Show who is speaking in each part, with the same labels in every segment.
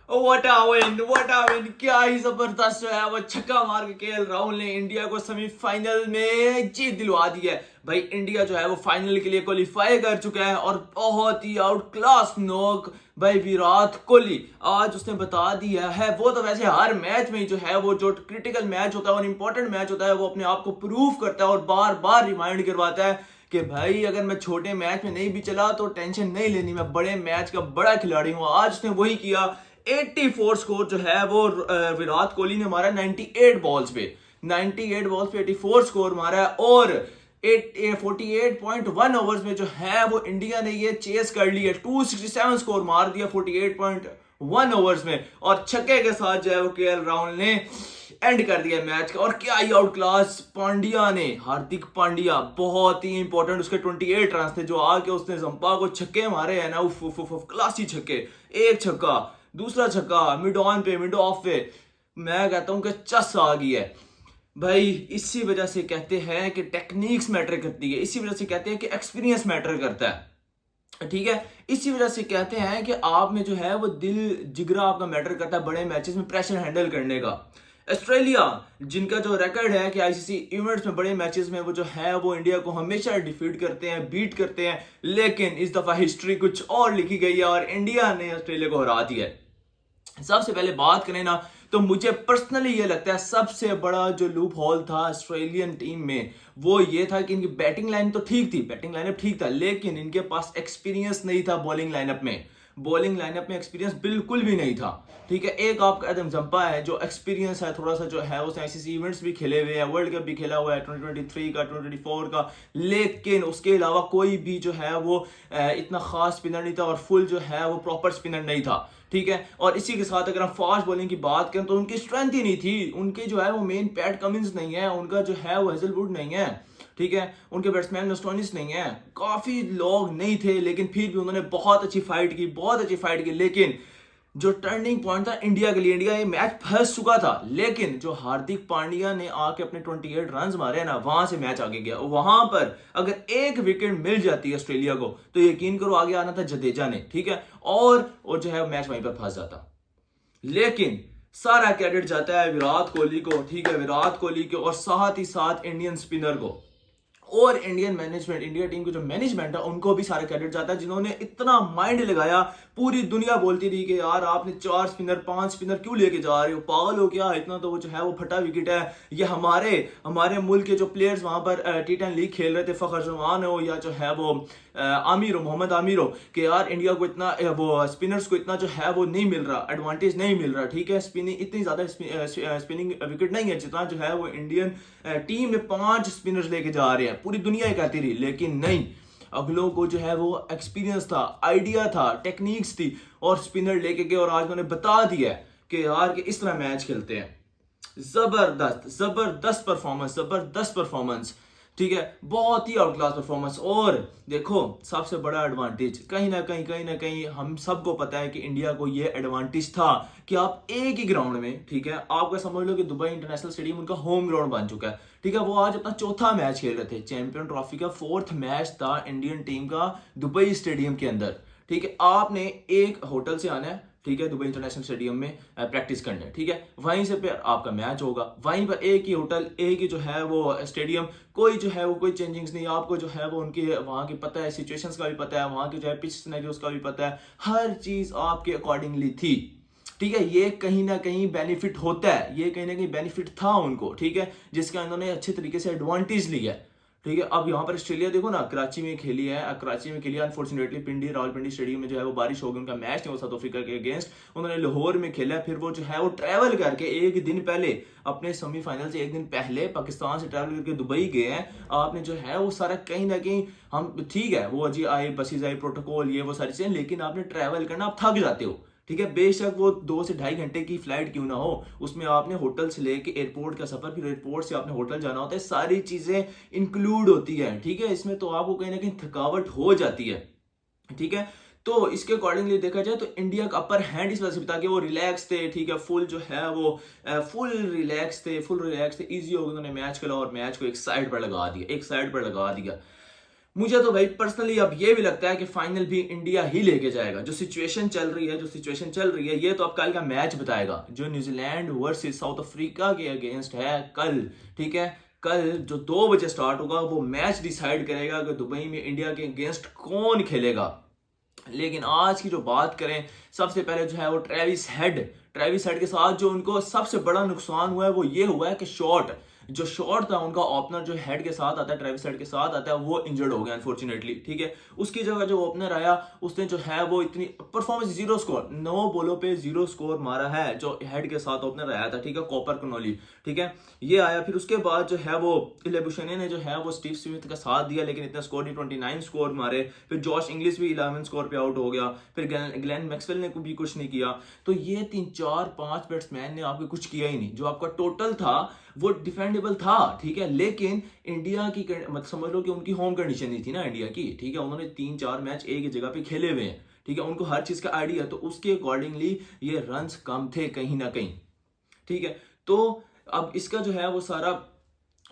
Speaker 1: What a win, क्या ही जबरदस्त जो है वो छक्का मार के केएल राहुल ने इंडिया को सेमीफाइनल में जीत दिलवा दी है। भाई इंडिया जो है वो फाइनल के लिए क्वालिफाई कर चुका है और बहुत ही आउट क्लास नॉक भाई विराट कोहली आज उसने बता दिया है। वो तो वैसे हर मैच में जो है वो जो क्रिटिकल मैच होता है और इंपॉर्टेंट मैच होता है वो अपने आप को प्रूव करता है और बार बार रिमाइंड करवाता है कि भाई अगर मैं छोटे मैच में नहीं भी चला तो टेंशन नहीं लेनी, मैं बड़े मैच का बड़ा खिलाड़ी हूँ। आज उसने वही किया। 84 स्कोर जो है वो विराट कोहली ने मारा 98 बॉल्स पे, 98 बॉल्स पे 84 स्कोर मारा है और 48.1 ओवर्स में जो है वो इंडिया ने ये चेस कर ली है। 267 स्कोर मार दिया 48.1 ओवर्स में और छक्के के साथ जो है वो केएल राहुल ने एंड कर दिया मैच का। और क्या ही आउट क्लास पांड्या ने, हार्दिक पांड्या बहुत ही इंपॉर्टेंट, उसके 28 रन थे जो आके उसने जंपा को छक्के मारे हैं ना, उफ उफ उफ, उफ क्लासी छक्के। एक छक्का, दूसरा छक्का मिड ऑन पे, मिड ऑफ पे, मैं कहता हूं कि चस आ गई है भाई। इसी वजह से कहते हैं कि टेक्निक्स मैटर करती है, इसी वजह से कहते हैं कि एक्सपीरियंस मैटर करता है, ठीक है। इसी वजह से कहते हैं कि आप में जो है वो दिल जिगरा आपका मैटर करता है बड़े मैचेस में प्रेशर हैंडल करने का। ऑस्ट्रेलिया जिनका जो रिकॉर्ड है कि आईसीसी इवेंट्स में बड़े मैचेस में वो जो है वो इंडिया को हमेशा डिफीट करते हैं, बीट करते हैं, लेकिन इस दफा हिस्ट्री कुछ और लिखी गई है और इंडिया ने ऑस्ट्रेलिया को हरा दिया है। सबसे पहले बात करें ना तो मुझे पर्सनली ये लगता है सबसे बड़ा जो लूप होल था ऑस्ट्रेलियन टीम में वो ये था कि इनकी बैटिंग लाइन तो ठीक थी, बैटिंग लाइनअप ठीक था, लेकिन इनके पास एक्सपीरियंस नहीं था बॉलिंग लाइनअप में। बॉलिंग लाइनअप में एक्सपीरियंस बिल्कुल भी नहीं था, ठीक है। एक आपका एडम जंपा है जो एक्सपीरियंस है थोड़ा सा जो है, उसने आईसीसी इवेंट्स भी खेले हुए हैं, वर्ल्ड कप भी खेला हुआ है 2023 का, 2024 का, लेकिन उसके अलावा कोई भी जो है वो इतना खास स्पिनर नहीं था और फुल जो है वो प्रॉपर स्पिनर नहीं था, ठीक है। और इसी के साथ अगर हम फास्ट बॉलिंग की बात करें तो उनकी स्ट्रेंथ ही नहीं थी। उनके जो है वो मेन पैट कमिंस नहीं है, उनका जो है वो हेजलवुड नहीं है, ठीक है। उनके बैट्समैन स्टोनिस नहीं है, काफी लोग नहीं थे, लेकिन फिर भी उन्होंने बहुत अच्छी फाइट की, बहुत अच्छी फाइट की। लेकिन जो टर्निंग पॉइंट था इंडिया के लिए, इंडिया ये मैच फंस चुका था, लेकिन जो हार्दिक पांड्या ने आके अपने 28 रन मारे ना, वहां से मैच आगे गया। वहां पर अगर एक विकेट मिल जाती है ऑस्ट्रेलिया को तो यकीन करो आगे आना था जडेजा ने, ठीक है, और जो है मैच वहीं पर फंस जाता। लेकिन सारा क्रेडिट जाता है विराट कोहली को, ठीक है, विराट कोहली को और साथ ही साथ इंडियन स्पिनर को और इंडियन मैनेजमेंट, इंडिया टीम की जो मैनेजमेंट है उनको भी सारा क्रेडिट जाता है जिन्होंने इतना माइंड लगाया। पूरी दुनिया बोलती रही कि यार आपने 4 स्पिनर 5 स्पिनर क्यों लेके जा रहे हो, पागल हो क्या, इतना तो वो जो है वो फटा विकेट है। ये हमारे हमारे मुल्क के जो प्लेयर्स वहां पर T10 लीग खेल रहे थे, फखर जमान हो या जो है वो आमिर हो, मोहम्मद आमिर हो, कि यार इंडिया को इतना वो स्पिनर्स को इतना जो है वो नहीं मिल रहा, एडवांटेज नहीं मिल रहा, ठीक है। स्पिनिंग इतनी ज्यादा स्पिनिंग विकेट नहीं है जितना जो है वो इंडियन टीम में 5 स्पिनर्स लेके जा रहे हैं। पूरी दुनिया ही कहती रही, लेकिन नहीं, अगलों को जो है वो एक्सपीरियंस था, आइडिया था, टेक्निक्स थी और स्पिनर लेके गए और आज उन्होंने बता दिया कि यार कि इस तरह मैच खेलते हैं। जबरदस्त जबरदस्त परफॉर्मेंस, जबरदस्त परफॉर्मेंस, ठीक है, बहुत ही आउट क्लास परफॉर्मेंस। और देखो सबसे बड़ा एडवांटेज कहीं ना कहीं हम सबको पता है कि इंडिया को ये एडवांटेज था कि आप एक ही ग्राउंड में, ठीक है, आपका समझ लो कि दुबई इंटरनेशनल स्टेडियम उनका होम ग्राउंड बन चुका है, ठीक है। वो आज अपना चौथा मैच खेल रहे थे, चैंपियन ट्रॉफी का 4th मैच था इंडियन टीम का दुबई स्टेडियम के अंदर, ठीक है। आपने एक होटल से आना है, ठीक है, दुबई इंटरनेशनल स्टेडियम में प्रैक्टिस करने, ठीक है, वहीं से फिर आपका मैच होगा, वहीं पर एक ही होटल, एक ही जो है वो स्टेडियम, कोई जो है वो कोई चेंजिंग्स नहीं, आपको जो है वो उनके वहाँ की पता है, सिचुएशंस का भी पता है, वहाँ की जो है पिच सिनेरियोस का भी पता है, हर चीज आपके अकॉर्डिंगली थी, ठीक है। ये कहीं ना कहीं बेनिफिट होता है, ये कहीं ना कहीं बेनिफिट था उनको, ठीक है, जिसका इन्होंने अच्छे तरीके से एडवांटेज लिया है, ठीक है। अब यहाँ पर ऑस्ट्रेलिया देखो ना, कराची में खेली है, कराची में खेली, अनफॉर्चुनेटली पिंडी रावलपिंडी स्टेडियम में जो है वो बारिश हो गई, उनका मैच नहीं हो साउथ अफ्रीका के अगेंस्ट, उन्होंने लाहौर में खेला। फिर वो जो है वो ट्रैवल करके एक दिन पहले, अपने सेमीफाइनल से एक दिन पहले पाकिस्तान से ट्रैवल करके दुबई गए हैं। आपने जो है वो सारा कहीं ना कहीं, हम ठीक है वो अजी आए, बसेज आई, प्रोटोकॉल, ये वो सारी चीजें, लेकिन आपने ट्रैवल करना, आप थक जाते हो, ठीक है। बेशक वो 2 से ढाई घंटे की फ्लाइट क्यों ना हो, उसमें आपने होटल से लेके एयरपोर्ट का सफर, फिर एयरपोर्ट से आपने होटल जाना होता है, सारी चीजें इंक्लूड होती है, ठीक है। इसमें तो आपको कहीं ना कहीं थकावट हो जाती है, ठीक है। तो इसके अकॉर्डिंगली देखा जाए तो इंडिया का अपर हैंड इस वजह से बता के वो रिलैक्स थे, ठीक है, फुल जो है वो फुल रिलैक्स थे, इजी हो गए, उन्होंने मैच खेला और मैच को एक साइड पर लगा दिया, एक साइड पर लगा दिया। मुझे तो भाई पर्सनली अब ये भी लगता है कि फाइनल भी इंडिया ही लेके जाएगा। जो सिचुएशन चल रही है ये तो अब कल का मैच बताएगा, जो न्यूजीलैंड वर्सेस साउथ अफ्रीका के अगेंस्ट है कल, ठीक है। कल जो 2 बजे स्टार्ट होगा वो मैच डिसाइड करेगा कि दुबई में इंडिया के अगेंस्ट कौन खेलेगा। लेकिन आज की जो बात करें, सबसे पहले जो है वो ट्रेविस हेड के साथ जो उनको सबसे बड़ा नुकसान हुआ है वो ये हुआ है कि जो शॉट था उनका, ओपनर जो हेड के साथ आता है, ट्रेविस हेड के साथ आता है, वो इंजर्ड हो गया अनफॉर्चुनेटली, ठीक है। उसकी जगह जो ओपनर आया उसने जो है वो इतनी परफॉर्मेंस 0 स्कोर, 9 बॉलों पे 0 स्कोर मारा है, जो हेड के साथ ओपनर आया था, ठीक है, कॉपर कनोली, ठीक है, ये आया। फिर उसके बाद जो है वो इलेबुशने ने जो है वो स्टीव स्मिथ का साथ दिया, लेकिन इतना स्कोर नहीं, 29 स्कोर मारे। फिर जॉश इंग्लिश भी 11 स्कोर पे आउट हो गया। फिर ग्लेन मैक्सवेल ने भी कुछ नहीं किया। तो ये 3 4 5 बैट्समैन ने आपको कुछ किया ही नहीं। जो आपका टोटल था वो डिफेंडेबल था, ठीक है, लेकिन इंडिया की मतलब समझ लो कि उनकी होम कंडीशन नहीं थी ना इंडिया की, ठीक है। उन्होंने 3 4 मैच एक ही जगह पे खेले हुए हैं, ठीक है, उनको हर चीज का आइडिया, तो उसके अकॉर्डिंगली ये रन्स कम थे कहीं ना कहीं, ठीक है। तो अब इसका जो है वो सारा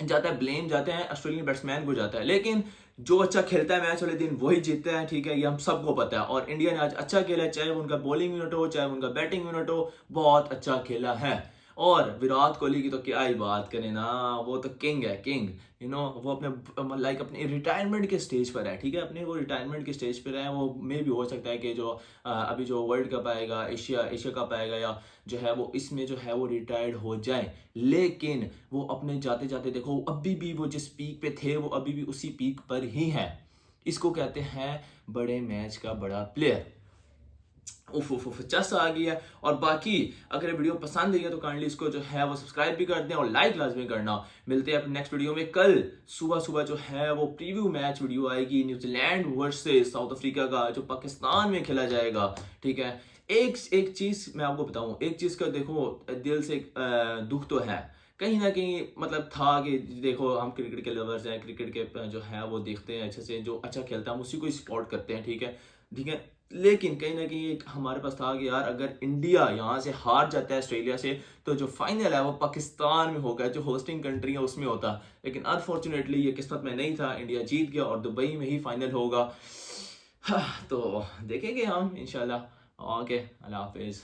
Speaker 1: जाता है, ब्लेम जाते हैं ऑस्ट्रेलियन बैट्समैन को जाता है, लेकिन जो अच्छा खेलता है मैच वाले दिन वही जीतता है, ठीक है, ये हम सबको पता है। और इंडिया ने आज अच्छा खेला, चाहे उनका बॉलिंग यूनिट हो चाहे उनका बैटिंग यूनिट हो, बहुत अच्छा खेला है। और विराट कोहली की तो क्या ही बात करें ना, वो तो किंग है, किंग, वो अपने अपने रिटायरमेंट के स्टेज पर है, ठीक है, अपने वो रिटायरमेंट के स्टेज पर है। वो मे भी हो सकता है कि जो अभी जो वर्ल्ड कप आएगा, एशिया कप आएगा, या जो है वो इसमें जो है वो रिटायर्ड हो जाए, लेकिन वो अपने जाते जाते देखो अभी भी वो जिस पीक पे थे वो अभी भी उसी पीक पर ही है। इसको कहते हैं बड़े मैच का बड़ा प्लेयर। उफ उफ उफ चस आ गई है। और बाकी अगर ये वीडियो पसंद आई है तो काइंडली इसको जो है वो सब्सक्राइब भी कर दें और लाइक लाजमी करना। मिलते हैं अपने नेक्स्ट वीडियो में। कल सुबह जो है वो प्रीव्यू मैच वीडियो आएगी न्यूजीलैंड वर्सेस साउथ अफ्रीका का, जो पाकिस्तान में खेला जाएगा, ठीक है। एक चीज मैं आपको बताऊं, एक चीज का देखो दिल से दुख तो है कहीं ना कहीं, मतलब था कि देखो हम क्रिकेट के लवर्स हैं, क्रिकेट के जो है वो देखते हैं अच्छे से, जो अच्छा खेलता है हम उसी को सपोर्ट करते हैं, ठीक है, ठीक है। लेकिन कहीं ना कहीं एक हमारे पास था कि यार अगर इंडिया यहाँ से हार जाता है ऑस्ट्रेलिया से, तो जो फाइनल है वो पाकिस्तान में होगा, जो होस्टिंग कंट्री है उसमें होता। लेकिन अनफॉर्चुनेटली ये किस्मत में नहीं था, इंडिया जीत गया और दुबई में ही फाइनल होगा। तो देखेंगे हम इंशाल्लाह। ओके, अल्लाह हाफिज।